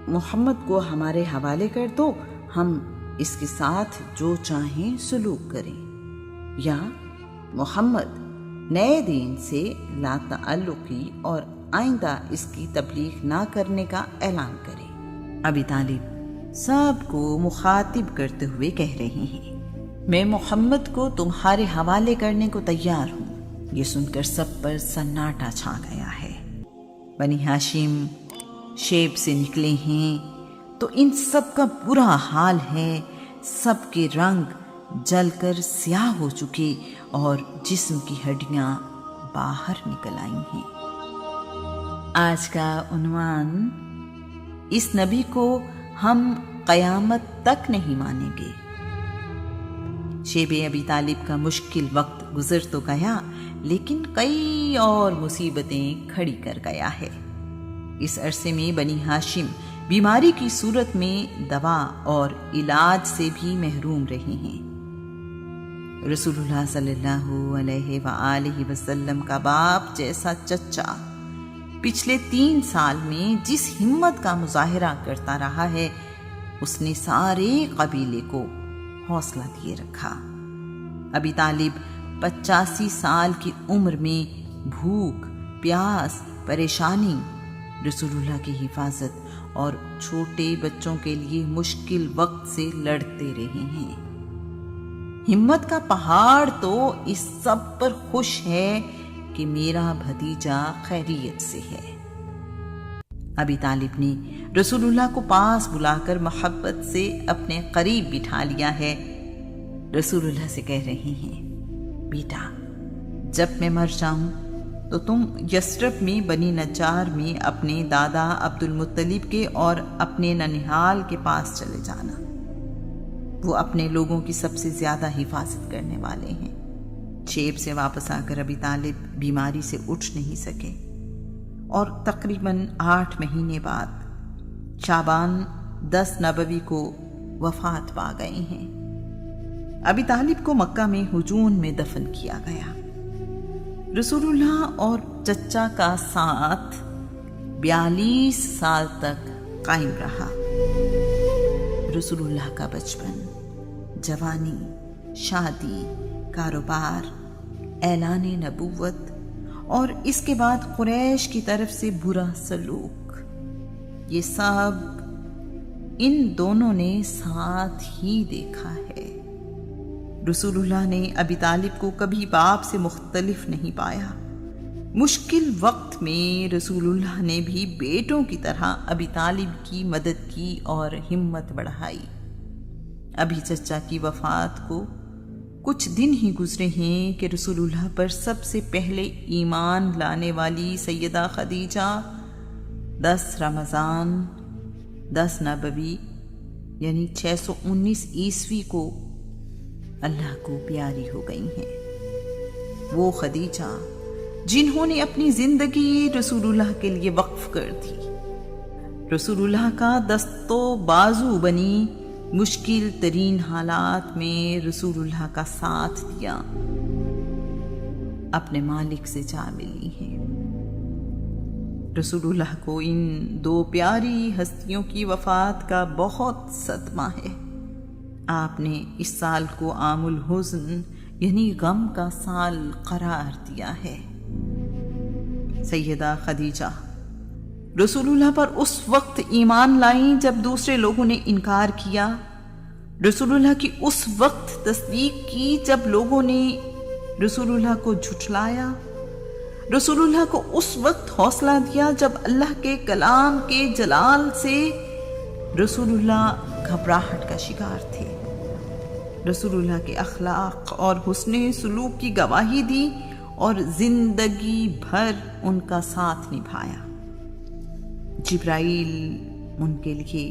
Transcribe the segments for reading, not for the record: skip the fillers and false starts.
محمد کو ہمارے حوالے کر دو، ہم اس کے ساتھ جو چاہیں سلوک کریں، یا محمد نئے دین سے لا تعلقی اور آئندہ اس کی تبلیغ نہ کرنے کا اعلان کریں۔ ابی طالب سب کو مخاطب کرتے ہوئے کہہ رہے ہیں، میں محمد کو تمہارے حوالے کرنے کو تیار ہوں۔ یہ سن کر سب پر سناٹا چھا گیا ہے۔ بنی ہاشم شیب سے نکلے ہیں تو ان سب کا برا حال ہے، سب کے رنگ جل کر سیاہ ہو چکے اور جسم کی ہڈیاں باہر نکل آئی ہیں۔ آج کا عنوان، اس نبی کو ہم قیامت تک نہیں مانیں گے۔ شیب ابی طالب کا مشکل وقت گزر تو گیا، لیکن کئی اور مصیبتیں کھڑی کر گیا ہے۔ اس عرصے میں بنی ہاشم بیماری کی صورت میں دوا اور علاج سے بھی محروم رہے ہیں۔ رسول اللہ صلی اللہ علیہ وآلہ وسلم کا باپ جیسا چچا پچھلے 3 سال میں جس ہمت کا مظاہرہ کرتا رہا ہے، اس نے سارے قبیلے کو حوصلہ دیے رکھا۔ ابی طالب 85 سال کی عمر میں بھوک، پیاس، پریشانی، رسول اللہ کی حفاظت اور چھوٹے بچوں کے لیے مشکل وقت سے لڑتے رہے ہیں۔ ہمت کا پہاڑ تو اس سب پر خوش ہے کہ میرا بھتیجا خیریت سے ہے۔ ابی طالب نے رسول اللہ کو پاس بلا کر محبت سے اپنے قریب بٹھا لیا ہے۔ رسول اللہ سے کہہ رہے ہیں، بیٹا جب میں مر جاؤں تو تم یثرب میں بنی نجار میں اپنے دادا عبد المطلب کے اور اپنے ننہال کے پاس چلے جانا۔ وہ اپنے لوگوں کی سب سے زیادہ حفاظت کرنے والے ہیں۔ شیب سے واپس آ کر ابی طالب بیماری سے اٹھ نہیں سکے اور تقریباً 8 مہینے بعد شعبان 10 نبوی کو وفات پا گئے ہیں۔ ابی طالب کو مکہ میں ہجون میں دفن کیا گیا۔ رسول اللہ اور چچا کا ساتھ 42 سال تک قائم رہا۔ رسول اللہ کا بچپن، جوانی، شادی، کاروبار، اعلان نبوت اور اس کے بعد قریش کی طرف سے برا سلوک، یہ سب ان دونوں نے ساتھ ہی دیکھا ہے۔ رسول اللہ نے ابی طالب کو کبھی باپ سے مختلف نہیں پایا۔ مشکل وقت میں رسول اللہ نے بھی بیٹوں کی طرح ابی طالب کی مدد کی اور ہمت بڑھائی۔ ابھی چچا کی وفات کو کچھ دن ہی گزرے ہیں کہ رسول اللہ پر سب سے پہلے ایمان لانے والی سیدہ خدیجہ 10 رمضان 10 نبوی یعنی 619 عیسوی کو اللہ کو پیاری ہو گئی ہیں۔ وہ خدیجہ جنہوں نے اپنی زندگی رسول اللہ کے لیے وقف کر دی، رسول اللہ کا دست و بازو بنی، مشکل ترین حالات میں رسول اللہ کا ساتھ دیا، اپنے مالک سے جا ملی ہیں۔ رسول اللہ کو ان 2 پیاری ہستیوں کی وفات کا بہت صدمہ ہے۔ آپ نے اس سال کو عام الحزن یعنی غم کا سال قرار دیا ہے۔ سیدہ خدیجہ رسول اللہ پر اس وقت ایمان لائیں جب دوسرے لوگوں نے انکار کیا، رسول اللہ کی اس وقت تصدیق کی جب لوگوں نے رسول اللہ کو جھٹلایا، رسول اللہ کو اس وقت حوصلہ دیا جب اللہ کے کلام کے جلال سے رسول اللہ گھبراہٹ کا شکار تھے، رسول اللہ کے اخلاق اور حسن سلوک کی گواہی دی اور زندگی بھر ان کا ساتھ نبھایا۔ جبرائیل ان کے لیے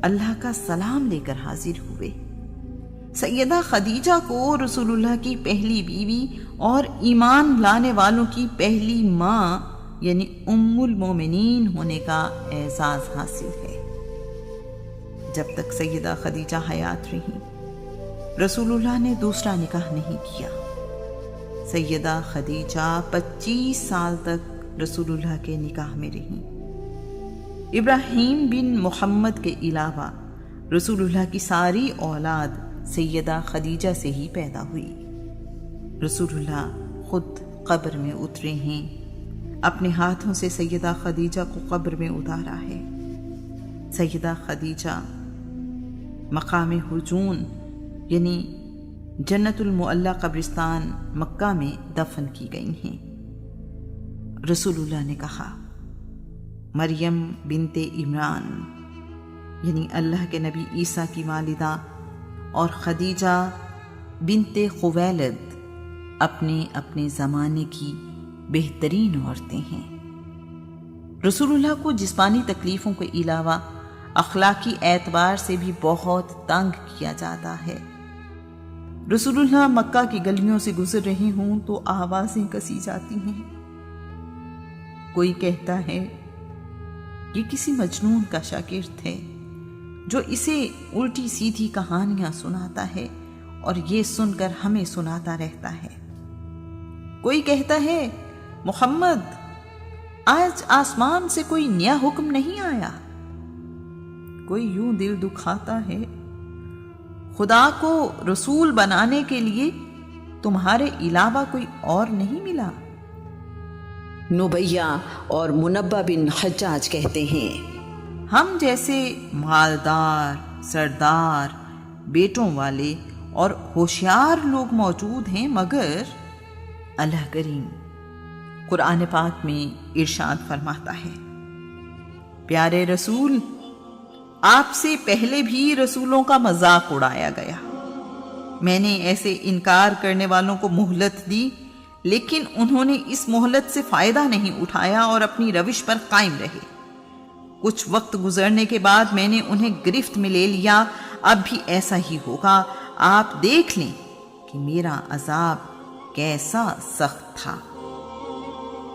اللہ کا سلام لے کر حاضر ہوئے۔ سیدہ خدیجہ کو رسول اللہ کی پہلی بیوی اور ایمان لانے والوں کی پہلی ماں یعنی ام المومنین ہونے کا اعزاز حاصل ہے۔ جب تک سیدہ خدیجہ حیات رہی، رسول اللہ نے دوسرا نکاح نہیں کیا۔ سیدہ خدیجہ 25 سال تک رسول اللہ کے نکاح میں رہیں۔ ابراہیم بن محمد کے علاوہ رسول اللہ کی ساری اولاد سیدہ خدیجہ سے ہی پیدا ہوئی۔ رسول اللہ خود قبر میں اترے ہیں، اپنے ہاتھوں سے سیدہ خدیجہ کو قبر میں اتارا ہے۔ سیدہ خدیجہ مقام ہجون یعنی جنت المعلی قبرستان مکہ میں دفن کی گئی ہیں۔ رسول اللہ نے کہا، مریم بنت عمران یعنی اللہ کے نبی عیسیٰ کی والدہ اور خدیجہ بنت خویلد اپنے اپنے زمانے کی بہترین عورتیں ہیں۔ رسول اللہ کو جسمانی تکلیفوں کے علاوہ اخلاقی اعتبار سے بھی بہت تنگ کیا جاتا ہے۔ رسول اللہ مکہ کی گلیوں سے گزر رہے ہوں تو آوازیں کسی جاتی ہیں۔ کوئی کہتا ہے یہ کسی مجنون کا شاگرد ہے جو اسے الٹی سیدھی کہانیاں سناتا ہے اور یہ سن کر ہمیں سناتا رہتا ہے۔ کوئی کہتا ہے محمد آج آسمان سے کوئی نیا حکم نہیں آیا۔ کوئی یوں دل دکھاتا ہے خدا کو رسول بنانے کے لیے تمہارے علاوہ کوئی اور نہیں ملا۔ نبیہ اور منبہ بن حجاج کہتے ہیں، ہم جیسے مالدار، سردار، بیٹوں والے اور ہوشیار لوگ موجود ہیں، مگر اللہ کریم قرآن پاک میں ارشاد فرماتا ہے، پیارے رسول آپ سے پہلے بھی رسولوں کا مذاق اڑایا گیا، میں نے ایسے انکار کرنے والوں کو مہلت دی، لیکن انہوں نے اس مہلت سے فائدہ نہیں اٹھایا اور اپنی روش پر قائم رہے۔ کچھ وقت گزرنے کے بعد میں نے انہیں گرفت میں لے لیا، اب بھی ایسا ہی ہوگا، آپ دیکھ لیں کہ میرا عذاب کیسا سخت تھا۔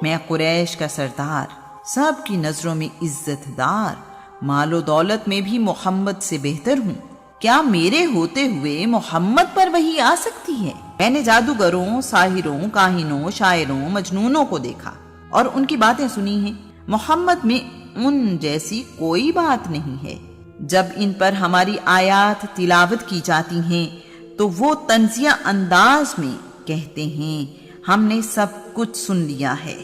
میں قریش کا سردار، سب کی نظروں میں عزت دار، مال و دولت میں بھی محمد سے بہتر ہوں، کیا میرے ہوتے ہوئے محمد پر وحی آ سکتی ہے؟ میں نے جادوگروں، ساحروں، کاہنوں، شاعروں، مجنونوں کو دیکھا اور ان کی باتیں سنی ہیں، محمد میں ان جیسی کوئی بات نہیں ہے۔ جب ان پر ہماری آیات تلاوت کی جاتی ہیں تو وہ طنزیہ انداز میں کہتے ہیں ہم نے سب کچھ سن لیا ہے۔